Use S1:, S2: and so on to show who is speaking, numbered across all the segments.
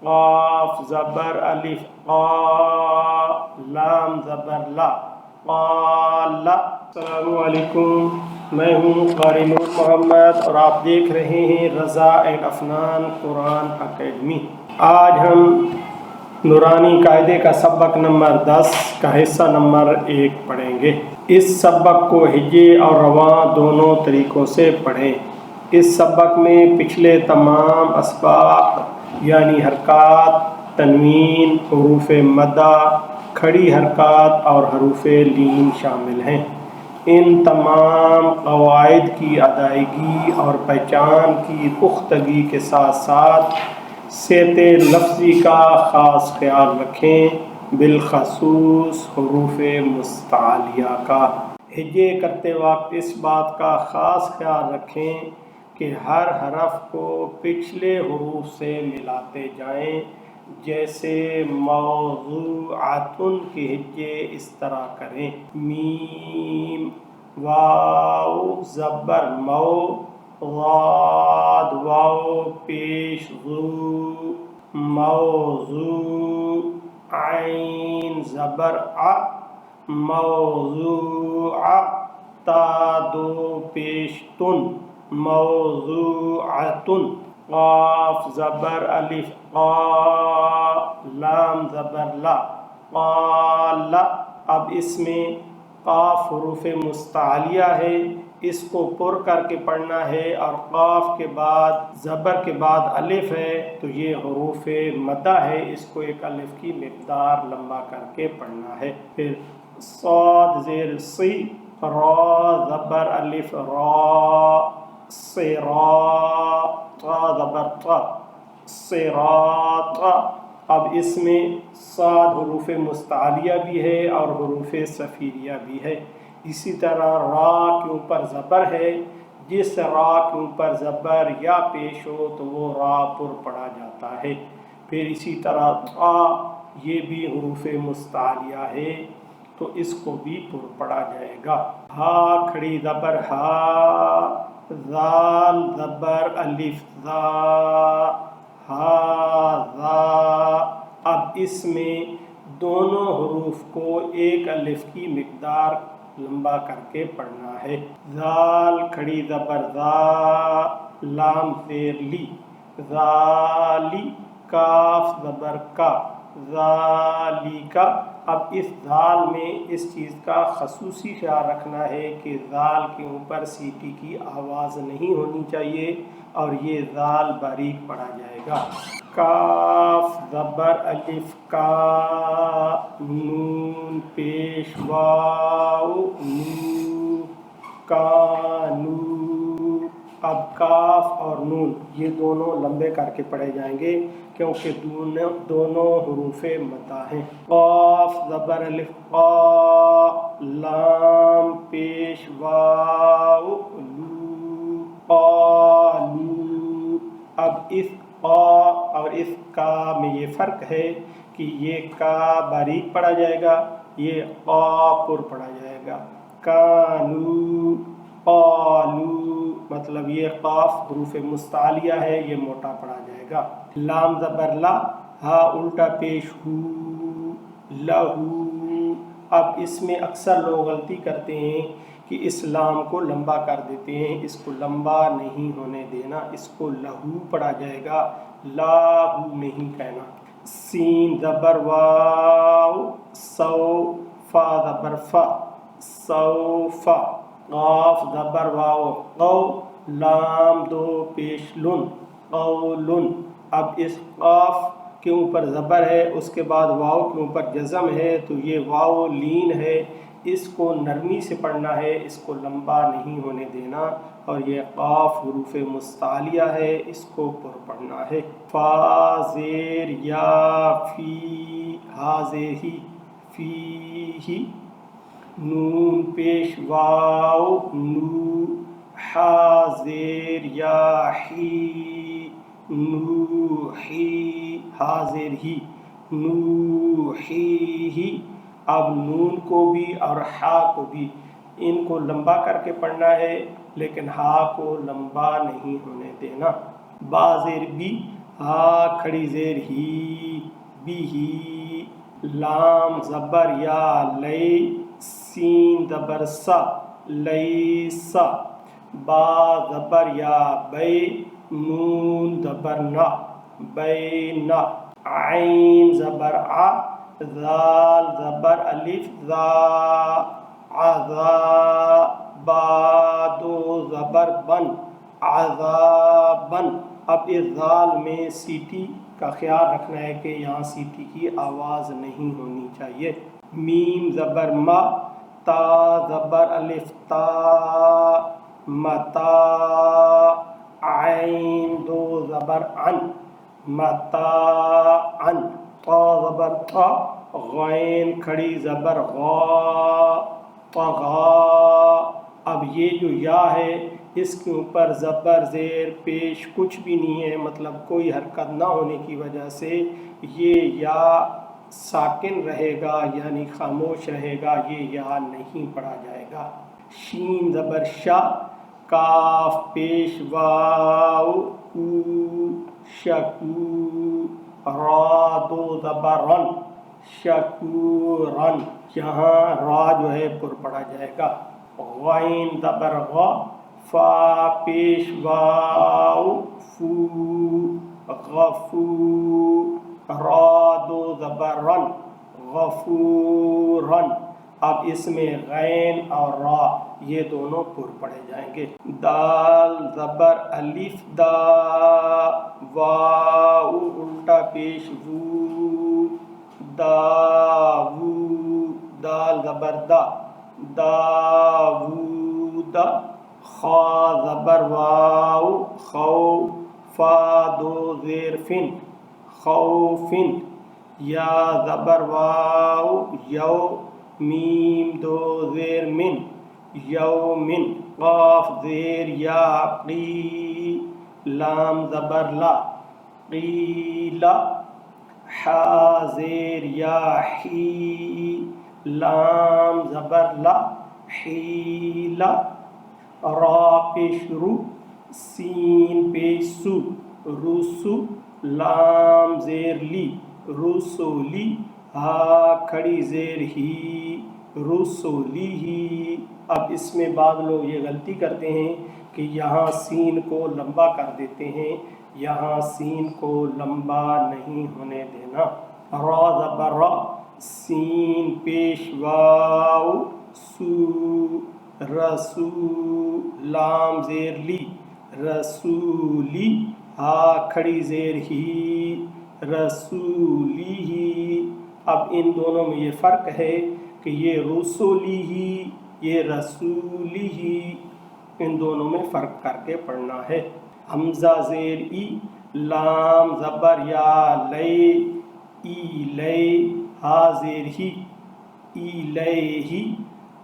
S1: قاف زبر الف قا، لام زبر لا، قال۔ السلام علیکم، میں ہوں قاری نور محمد اور آپ دیکھ رہے ہیں رضا اینڈ افنان قرآن اکیڈمی۔ آج ہم نورانی قاعدے کا سبق نمبر 10 کا حصہ نمبر 1 پڑھیں گے۔ اس سبق کو ہجے اور رواں دونوں طریقوں سے پڑھیں۔ اس سبق میں پچھلے تمام اسباق یعنی حرکات، تنوین، حروف مدہ، کھڑی حرکات اور حروف لین شامل ہیں۔ ان تمام قواعد کی ادائیگی اور پہچان کی پختگی کے ساتھ ساتھ صحت لفظی کا خاص خیال رکھیں، بالخصوص حروف مستعلیہ کا۔ ہجے کرتے وقت اس بات کا خاص خیال رکھیں کہ ہر حرف کو پچھلے حروف سے ملاتے جائیں، جیسے موضوعاتن کے ہجے اس طرح کریں: میم واو زبر مو، ضاد واو پیش ذو، موضوع، عین زبر ع، موضوعہ، تا دو پیش تن، موضوعتن، قاف زبر الف قا، لام زبر لا، قال۔ اب اس میں قاف حروف مستعلیہ ہے، اس کو پر کر کے پڑھنا ہے، اور قاف کے بعد زبر کے بعد الف ہے تو یہ حروف مدہ ہے، اس کو ایک الف کی مقدار لمبا کر کے پڑھنا ہے۔ پھر صاد زیر سی، را زبر الف را، صرا، تا زبر تا، صراط۔ اب اس میں صاد حروف مستعلیہ بھی ہے اور حروف صفیریہ بھی ہے۔ اسی طرح را کے اوپر زبر ہے، جس را کے اوپر زبر یا پیش ہو تو وہ را پر پڑھا جاتا ہے۔ پھر اسی طرح تا، یہ بھی حروف مستعلیہ ہے تو اس کو بھی پر پڑھا جائے گا۔ ہا کھڑی زبر ہا، ذال زبر الف ذا، ہاذا۔ اب اس میں دونوں حروف کو ایک الف کی مقدار لمبا کر کے پڑھنا ہے۔ ذال کھڑی زبر ذا، لام زیر لی، ذالی، کاف زبر کا، ذالکا۔ اب اس ذال میں اس چیز کا خصوصی خیال رکھنا ہے کہ ذال کے اوپر سیٹی کی آواز نہیں ہونی چاہیے اور یہ ذال باریک پڑھا جائے گا۔ کاف زبر الف کا، نون پیش واو نو، کانو۔ اب کاف اور نون یہ دونوں لمبے کر کے پڑھے جائیں گے کیونکہ دونوں حروف مدہ ہیں۔ قاف زبر الف قا، لام پیش واو لو، قالو۔ اب اس قا اور اس کا میں یہ فرق ہے کہ یہ کا باریک پڑھا جائے گا، یہ قا پر پڑھا جائے گا۔ کانو، قالو، مطلب یہ قاف حروف مستعلیہ ہے، یہ موٹا پڑھا جائے گا۔ لام زبر لا، ہا الٹا پیش ہو، لہو۔ اب اس میں اکثر لوگ غلطی کرتے ہیں کہ اس لام کو لمبا کر دیتے ہیں، اس کو لمبا نہیں ہونے دینا، اس کو لہو پڑھا جائے گا، لاہو نہیں کہنا۔ سین زبر واو، سو، فا زبر فا، سوفا۔ قاف زبر واو قو، لام دو پیش لن، قولن۔ اب اس قاف کے اوپر زبر ہے، اس کے بعد واو کے اوپر جزم ہے تو یہ واو لین ہے، اس کو نرمی سے پڑھنا ہے، اس کو لمبا نہیں ہونے دینا، اور یہ قاف حروف مستعلیہ ہے، اس کو پر پڑھنا ہے۔ فا زیر یا فی، ہا زیر ہی، فی ہی۔ نون پیش واو نو، ہا زیر یا ہی، نو ہی، ہا زیر ہی، نو ہی۔ اب نون کو بھی اور ہا کو بھی ان کو لمبا کر کے پڑھنا ہے، لیکن ہا کو لمبا نہیں ہونے دینا۔ با زیر بی، ہا کھڑی زیر ہی بھی لام زبر یا لئی سین زبر سا لیسا با زبر یا بے نون زبر نا بینا عین زبر ع ذال زبر الف ذا عذا با دو زبر بن عذابن۔ اب اس ذال میں سیٹی کا خیال رکھنا ہے کہ یہاں سیٹی کی آواز نہیں ہونی چاہیے۔ میم زبر ما تا زبر الف تا متا عین دو زبر ان متاعن طا زبر طا غین کھڑی زبر غا طغا۔ اب یہ جو یا ہے اس کے اوپر زبر زیر پیش کچھ بھی نہیں ہے، مطلب کوئی حرکت نہ ہونے کی وجہ سے یہ یا ساکن رہے گا یعنی خاموش رہے گا، یہ یا نہیں پڑھا جائے گا۔ شین زبر شا کاف پیش واو او شکو را دو زبر رن شکورن، یہاں را جو ہے پر پڑھا جائے گا۔ غین زبر غا فا پیش واو فو غفو را دو زبر رن غفورن۔ اب اس میں غین اور را یہ دونوں پر پڑھے جائیں گے۔ دال زبر الف دا واو الٹا پیش وو داوو دال زبر دا داوود۔ خا زبر واو خو فا دو زیر فن خوفن۔ یا زبر واو یو میم دو زیر من یومن۔ قاف زیر یا قی لام زبر لا قیلا۔ حا زیر یا حی لام زبر لا حیلا۔ را پیش رو سین پیش سو رسو لام زیر لی رسولی۔ ہا کھڑی زیر ہی رسولی ہی۔ اب اس میں بعض لوگ یہ غلطی کرتے ہیں کہ یہاں سین کو لمبا کر دیتے ہیں، یہاں سین کو لمبا نہیں ہونے دینا۔ را زبر را سین پیش واو سو رسو لام زیر لی رسولی۔ ہا کھڑی زیر ہی رسولی ہی۔ اب ان دونوں میں یہ فرق ہے کہ یہ رسولی ہی یہ رسولی ہی، ان دونوں میں فرق کر کے پڑھنا ہے۔ حمزہ زیر ای لام زبر یا لے ای لے ہا زیر ہی ای لے ہی۔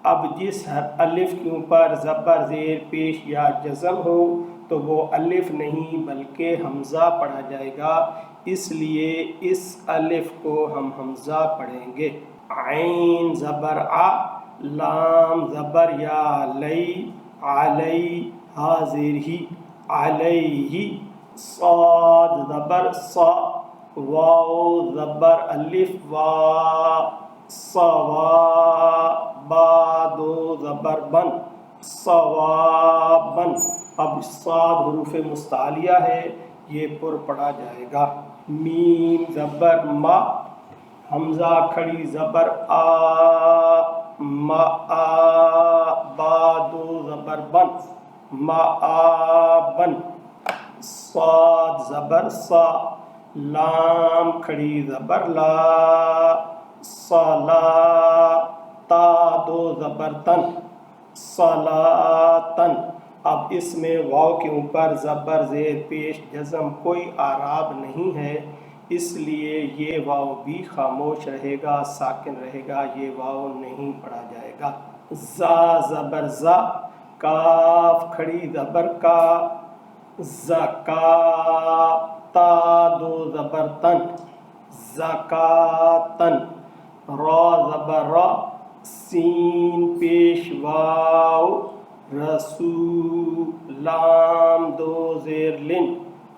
S1: اب جس الف کے اوپر زبر زیر پیش یا جزم ہو تو وہ الف نہیں بلکہ حمزہ پڑھا جائے گا، اس لیے اس الف کو ہم حمزہ پڑھیں گے۔ عین زبر ع لام زبر یا لئی علی ہا زیر ہی علیہ۔ صاد زبر صا واو زبر الف وا صوا با دو زبر بن صوابن۔ اب صاد حروف مستعلیہ ہے، یہ پر پڑھا جائے گا۔ میم زبر ما حمزہ کھڑی زبر آ ما آ با دو زبر بن ما آبن۔ صاد زبر صا لام کھڑی زبر لا صلا تا دو زبر تن صلاتن۔ اب اس میں واو کے اوپر زبر زیر پیش جزم کوئی اعراب نہیں ہے، اس لیے یہ واو بھی خاموش رہے گا، ساکن رہے گا، یہ واو نہیں پڑھا جائے گا۔ زا زبر زا کاف کھڑی زبر کا زکا تا دو زبر تن زکاتن۔ را زبر را سین پیش واو رسو لام دو زیر لن